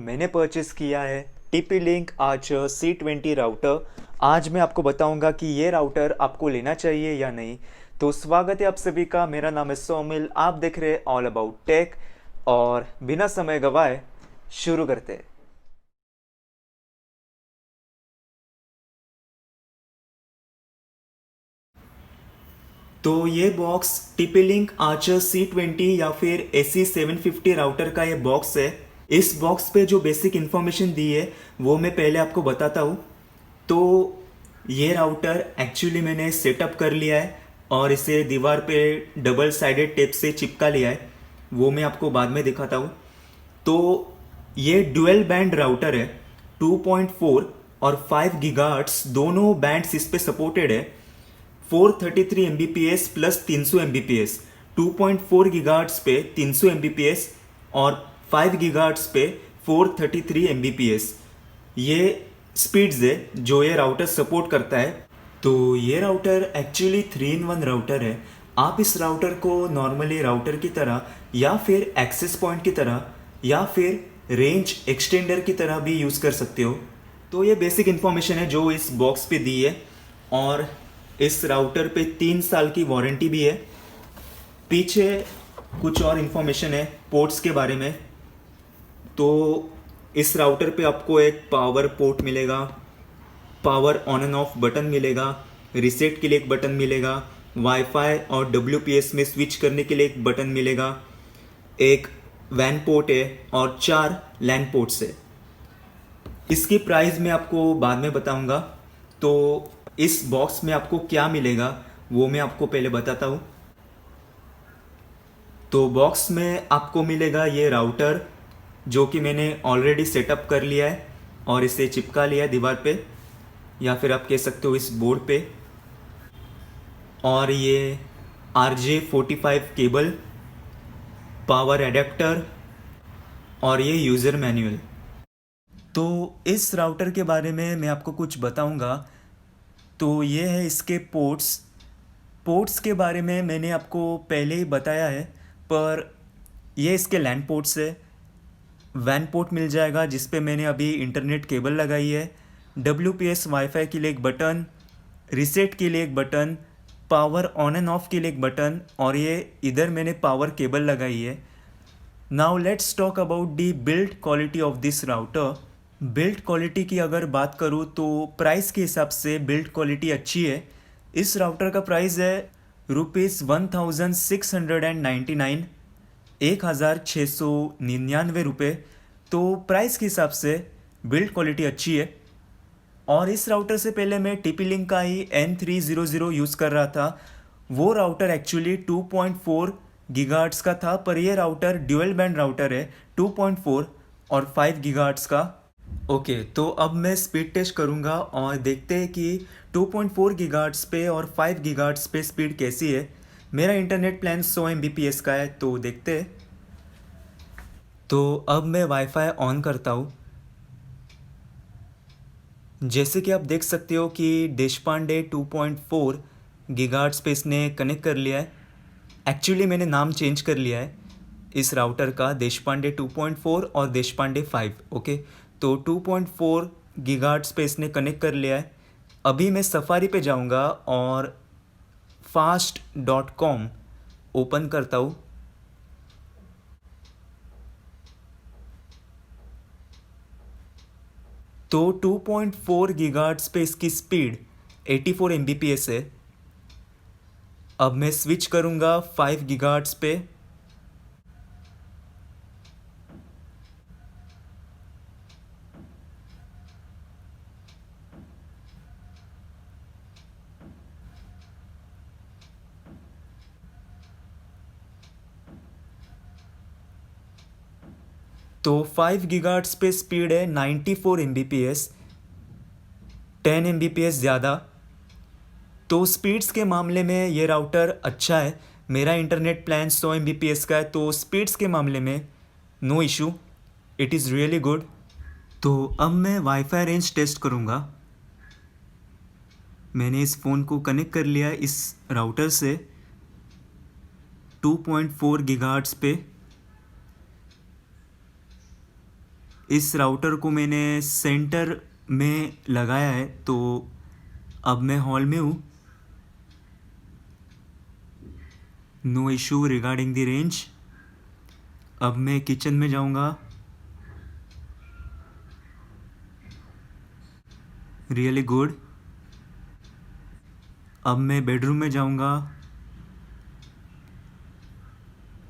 मैंने परचेस किया है TP link Archer C20 router. आज मैं आपको बताऊंगा कि ये राउटर आपको लेना चाहिए या नहीं। तो स्वागत है आप सभी का, मेरा नाम है सोमिल, आप देख रहे हैं ऑल अबाउट टेक। और बिना समय गवाए शुरू करते हैं। तो ये box TP link Archer C20 या फिर AC750 राउटर का ये बॉक्स है। इस बॉक्स पे जो बेसिक इन्फॉर्मेशन दी है वो मैं पहले आपको बताता हूँ। तो ये राउटर एक्चुअली मैंने सेटअप कर लिया है और इसे दीवार पे डबल साइडेड टेप से चिपका लिया है, वो मैं आपको बाद में दिखाता हूँ। तो ये डुअल बैंड राउटर है। 2.4 और 5 गीगाहर्ट्ज दोनों बैंड्स इस पे सपोर्टेड है। 433 Mbps प्लस 300 Mbps, 2.4 गीगाहर्ट्ज पे 300 Mbps और 5 गीगाहर्ट्ज पे 433 Mbps ये स्पीड्स है जो ये राउटर सपोर्ट करता है। तो ये राउटर एक्चुअली 3-in-1 राउटर है। आप इस राउटर को नॉर्मली राउटर की तरह या फिर एक्सेस पॉइंट की तरह या फिर रेंज एक्सटेंडर की तरह भी यूज़ कर सकते हो। तो ये बेसिक इन्फॉर्मेशन है जो इस बॉक्स पे दी है। और इस राउटर पे 3 साल की वारंटी भी है। पीछे कुछ और इन्फॉर्मेशन है पोर्ट्स के बारे में। तो इस राउटर पे आपको एक पावर पोर्ट मिलेगा, power on end off button मिलेगा, रीसेट के लिए एक बटन मिलेगा, वाईफाई और WPS में स्विच करने के लिए एक बटन मिलेगा, एक वैन पोर्ट है और 4 लैन पोर्ट्स है। इसकी प्राइस मैं आपको बाद में बताऊंगा। तो इस बॉक्स में आपको क्या मिलेगा वो मैं आपको पहले बताता हूँ। तो बॉक्स में आपको मिलेगा ये राउटर जो कि मैंने ऑलरेडी सेटअप कर लिया है और इसे चिपका लिया है दीवार पे या फिर आप कह सकते हो इस बोर्ड पे। और ये RJ45 केबल, पावर एडेप्टर और ये यूज़र मैनुअल। तो इस राउटर के बारे में मैं आपको कुछ बताऊंगा। तो ये है इसके पोर्ट्स। पोर्ट्स के बारे में मैंने आपको पहले ही बताया है, पर ये इसके लैन पोर्ट्स है। वैन पोर्ट मिल जाएगा जिस पे मैंने अभी इंटरनेट केबल लगाई है, WPS वाईफाई के लिए एक बटन, रीसेट के लिए एक button, power on end of के लिए एक बटन और ये इधर मैंने पावर केबल लगाई है। Now let's talk about the build quality of this router. Build quality की अगर बात करूँ तो प्राइस के हिसाब से बिल्ड क्वालिटी अच्छी है। इस राउटर का प्राइस है ₹1699, 1699 रुपये। तो प्राइस के हिसाब से बिल्ड क्वालिटी अच्छी है। और इस राउटर से पहले मैं TP लिंक का ही N300 यूज़ कर रहा था। वो राउटर एक्चुअली 2.4 गीगाहर्ट्ज़ का था, पर ये राउटर ड्यूअल बैंड राउटर है 2.4 और 5 गीगाहर्ट्ज़ का। ओके, तो अब मैं स्पीड टेस्ट करूँगा और देखते हैं कि 2.4 गीगाहर्ट्ज़ पे और 5 गीगाहर्ट्ज़ पे स्पीड कैसी है। मेरा इंटरनेट प्लान 100 Mbps का है, तो देखते हैं। तो अब मैं वाईफाई ऑन करता हूँ। जैसे कि आप देख सकते हो कि देशपांडे 2.4 गीगाहर्ट्ज़ पे इसने कनेक्ट कर लिया है। एक्चुअली मैंने नाम चेंज कर लिया है इस राउटर का, देशपांडे 2.4 और देशपांडे 5। ओके, तो 2.4 गीगाहर्ट्ज़ पे इसने कनेक्ट कर लिया है। अभी मैं सफारी पे जाऊंगा और fast.com ओपन करता हूँ। तो 2.4 गीगाहर्ट्ज़ पे इसकी स्पीड 84 Mbps है। अब मैं स्विच करूंगा 5 गीगाहर्ट्ज़ पे। तो 5 गीगाहर्ट्ज़ पे स्पीड है 94 Mbps, 10 Mbps ज़्यादा। तो स्पीड्स के मामले में ये राउटर अच्छा है। मेरा इंटरनेट प्लान 100 Mbps का है, तो स्पीड्स के मामले में no issue, it is really good. तो अब मैं वाईफाई रेंज टेस्ट करूँगा। मैंने इस फ़ोन को कनेक्ट कर लिया है इस राउटर से 2.4 गीगाहर्ट्ज़ पे। इस राउटर को मैंने सेंटर में लगाया है, तो अब मैं हॉल में हूँ। No issue regarding the range. अब मैं किचन में जाऊँगा। Really good. अब मैं बेडरूम में जाऊँगा।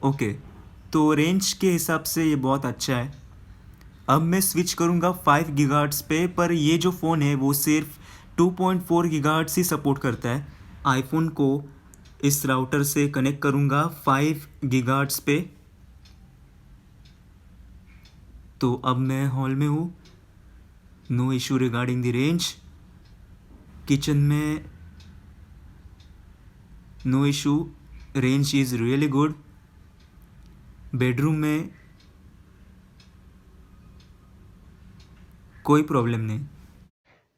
ओके, तो रेंज के हिसाब से ये बहुत अच्छा है। अब मैं स्विच करूँगा 5 गीगाहर्ट्ज़ पे, पर ये जो फ़ोन है वो सिर्फ 2.4 गीगाहर्ट्ज़ ही सपोर्ट करता है। आईफोन को इस राउटर से कनेक्ट करूँगा 5 गीगाहर्ट्ज़ पे। तो अब मैं हॉल में हूँ। No issue regarding the range. Kitchen में no issue, range is really good. Bedroom में कोई प्रॉब्लम नहीं।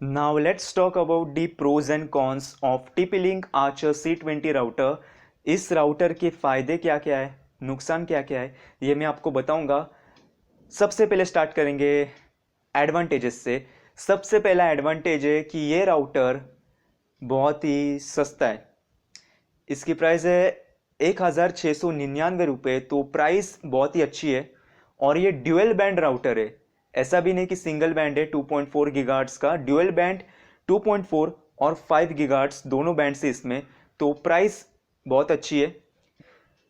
Now let's talk about the pros and cons of TP-Link Archer C20 router. इस राउटर के फ़ायदे क्या क्या है, नुकसान क्या क्या है, ये मैं आपको बताऊंगा। सबसे पहले स्टार्ट करेंगे एडवांटेजेस से। सबसे पहला एडवांटेज है कि ये राउटर बहुत ही सस्ता है। इसकी प्राइस है 1699 रुपये, तो प्राइस बहुत ही अच्छी है। और ये ड्यूअल बैंड राउटर है, ऐसा भी नहीं कि सिंगल बैंड है। 2.4 गीगाहर्ट्ज़ का ड्यूअल बैंड, 2.4 और 5 गीगाहर्ट्ज़ दोनों बैंड से इसमें, तो प्राइस बहुत अच्छी है।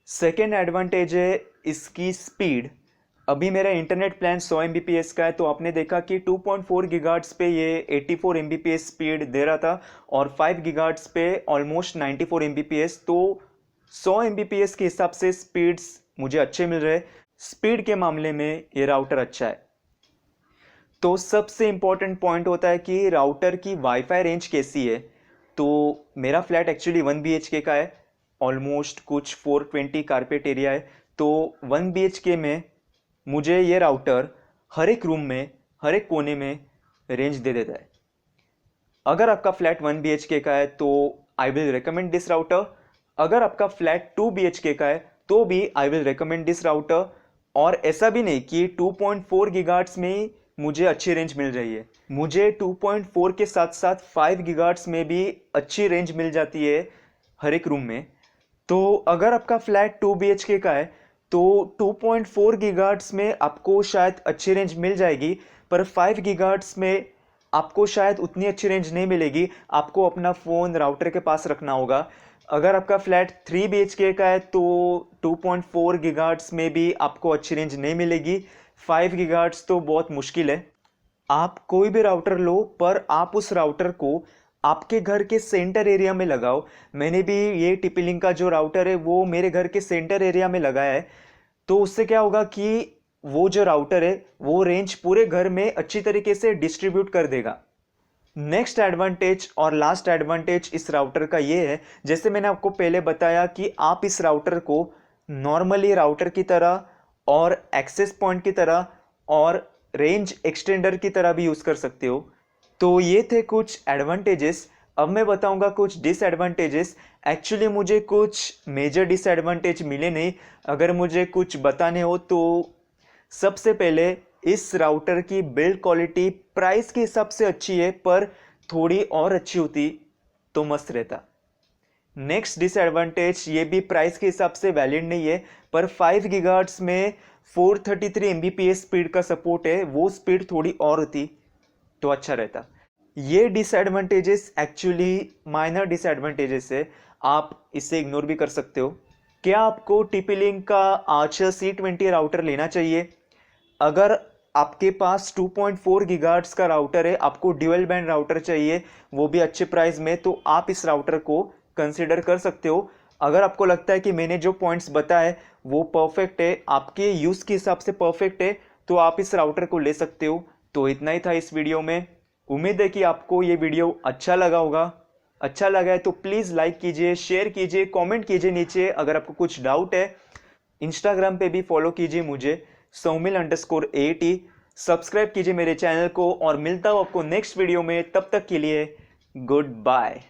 सेकेंड एडवांटेज है इसकी स्पीड। अभी मेरा इंटरनेट प्लान 100 Mbps का है, तो आपने देखा कि 2.4 गीगाहर्ट्ज़ पे ये 84 Mbps स्पीड दे रहा था और 5 गीगाहर्ट्ज़ पे ऑलमोस्ट 94 Mbps। तो 100 Mbps के हिसाब से स्पीड्स मुझे अच्छे मिल रहे। स्पीड के मामले में ये राउटर अच्छा है। तो सबसे इम्पोर्टेंट पॉइंट होता है कि राउटर की वाईफाई रेंज कैसी है। तो मेरा फ्लैट एक्चुअली 1 BHK का है, ऑलमोस्ट कुछ 420 कारपेट एरिया है। तो 1 BHK में मुझे ये राउटर हर एक रूम में, हर एक कोने में रेंज दे देता है। अगर आपका फ्लैट 1 BHK का है तो I will recommend this router. अगर आपका फ्लैट 2 BHK का है तो भी I will recommend this router. और ऐसा भी नहीं कि 2.4 गीगाहर्ट्ज़ में ही मुझे अच्छी रेंज मिल रही है, मुझे 2.4 के साथ साथ 5 गीगाहर्ट्ज़ में भी अच्छी रेंज मिल जाती है हर एक रूम में। तो अगर आपका फ्लैट 2 BHK का है तो 2.4 गीगाहर्ट्ज़ में आपको शायद अच्छी रेंज मिल जाएगी, पर 5 गीगाहर्ट्ज़ में आपको शायद उतनी अच्छी रेंज नहीं मिलेगी। आपको अपना फ़ोन राउटर के पास रखना होगा। अगर आपका फ्लैट 3 BHK का है तो 2.4 गीगाहर्ट्ज़ में भी आपको अच्छी रेंज नहीं मिलेगी। 5 गीगाहर्ट्ज़ तो बहुत मुश्किल है। आप कोई भी राउटर लो, पर आप उस राउटर को आपके घर के सेंटर एरिया में लगाओ। मैंने भी ये TP-Link का जो राउटर है वो मेरे घर के सेंटर एरिया में लगाया है। तो उससे क्या होगा कि वो जो राउटर है वो रेंज पूरे घर में अच्छी तरीके से डिस्ट्रीब्यूट कर देगा। नेक्स्ट एडवांटेज और लास्ट एडवांटेज इस राउटर का ये है, जैसे मैंने आपको पहले बताया कि आप इस राउटर को नॉर्मली राउटर की तरह और एक्सेस पॉइंट की तरह और रेंज एक्सटेंडर की तरह भी यूज़ कर सकते हो। तो ये थे कुछ एडवांटेजेस। अब मैं बताऊंगा कुछ डिसएडवांटेजेस। एक्चुअली मुझे कुछ मेजर डिसएडवांटेज मिले नहीं। अगर मुझे कुछ बताने हो तो सबसे पहले इस राउटर की बिल्ड क्वालिटी प्राइस के हिसाब से अच्छी है, पर थोड़ी और अच्छी होती तो मस्त रहता। नेक्स्ट डिसएडवांटेज, ये भी प्राइस के हिसाब से वैलिड नहीं है, पर 5 गीगाहर्ट्ज़ में 433 Mbps स्पीड का सपोर्ट है, वो स्पीड थोड़ी और होती तो अच्छा रहता। ये डिसएडवांटेजेस एक्चुअली माइनर डिसएडवांटेजेस है, आप इसे इग्नोर भी कर सकते हो। क्या आपको TP-Link का आर्चर C20 राउटर लेना चाहिए? अगर आपके पास 2.4 गीगाहर्ट्ज़ का राउटर है, आपको ड्यूअल बैंड राउटर चाहिए, वो भी अच्छे प्राइस में, तो आप इस राउटर को कंसिडर कर सकते हो। अगर आपको लगता है कि मैंने जो पॉइंट्स बताए वो परफेक्ट है, आपके यूज़ के हिसाब से परफेक्ट है, तो आप इस राउटर को ले सकते हो। तो इतना ही था इस वीडियो में। उम्मीद है कि आपको ये वीडियो अच्छा लगा होगा। अच्छा लगा है तो प्लीज़ लाइक कीजिए, शेयर कीजिए, कमेंट कीजिए नीचे। अगर आपको कुछ डाउट है, इंस्टाग्राम पे भी फॉलो कीजिए मुझे, soumil_AT। सब्सक्राइब कीजिए मेरे चैनल को और मिलता हूँ आपको नेक्स्ट वीडियो में। तब तक के लिए गुड बाय।